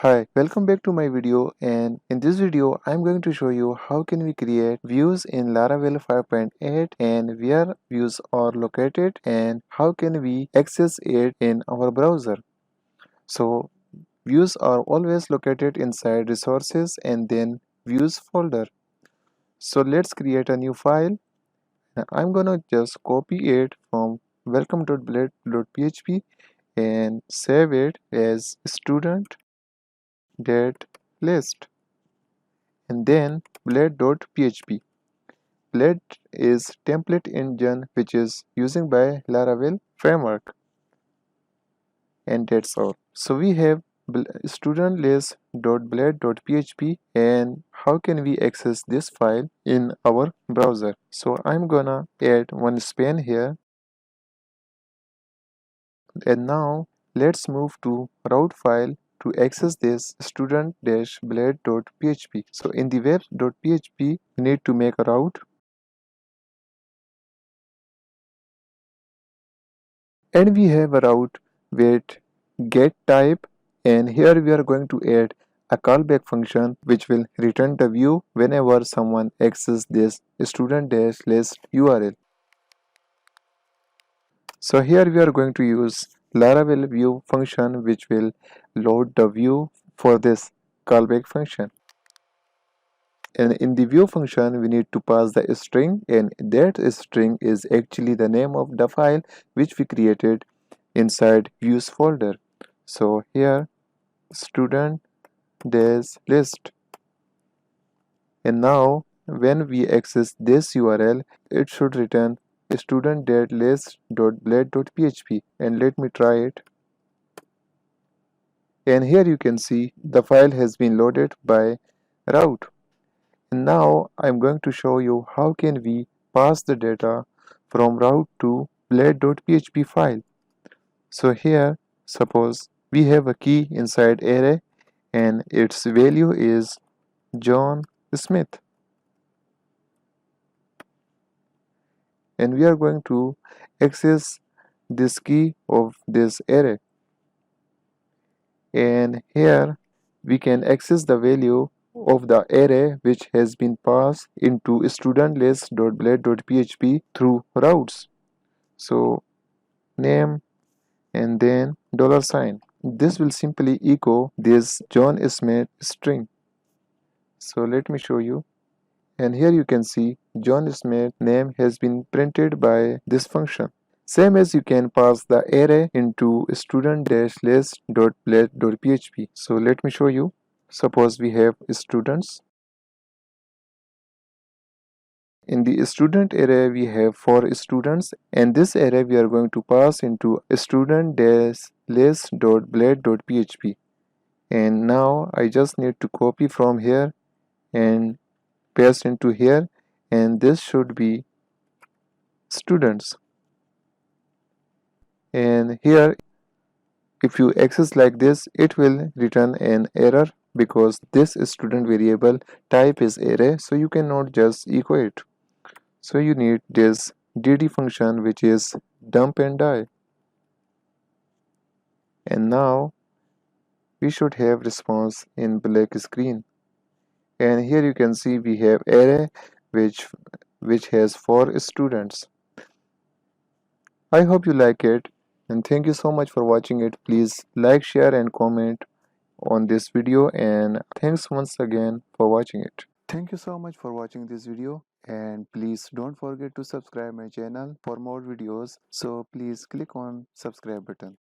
Hi, welcome back to my video, and in this video I'm going to show you how can we create views in Laravel 5.8 and where views are located and how can we access it in our browser. So views are always located inside resources and then views folder. So let's create a new file. Now, I'm gonna just copy it from welcome.blade.php and save it as student.list and then blade.php. Blade is template engine which is using by Laravel framework, and that's all. So we have student list.blade.php, and how can we access this file in our browser? So I'm gonna add one span here, and now let's move to route file to access this student-blade.php. So in the web.php we need to make a route, and we have a route with get type, and here we are going to add a callback function which will return the view whenever someone accesses this student-list URL. So here we are going to use Laravel view function which will load the view for this callback function. And in the view function we need to pass the string, and that string is actually the name of the file which we created inside views folder. So here student dash list, and now when we access this URL it should return student dash list.blade.php, and let me try it. And here you can see the file has been loaded by route. And now I'm going to show you how can we pass the data from route to blade.php file. So here suppose we have a key inside array and its value is John Smith, and we are going to access this key of this array, and here we can access the value of the array which has been passed into student-list.blade.php through routes. So name and then $sign. This will simply echo this John Smith string. So let me show you. And here you can see John Smith name has been printed by this function. Same as you can pass the array into student-list.blade.php. So let me show you. Suppose we have students. In the student array we have 4 students, and this array we are going to pass into student-list.blade.php. And now I just need to copy from here and paste into here, and this should be students. And here if you access like this it will return an error because this student variable type is array, so you cannot just echo it. So you need this dd function which is dump and die, and now we should have response in black screen. And here you can see we have array which has 4 students. I hope you like it, and thank you so much for watching it. Please like, share and comment on this video, and thanks once again for watching it. Thank you so much for watching this video, and please don't forget to subscribe my channel for more videos. So please click on subscribe button.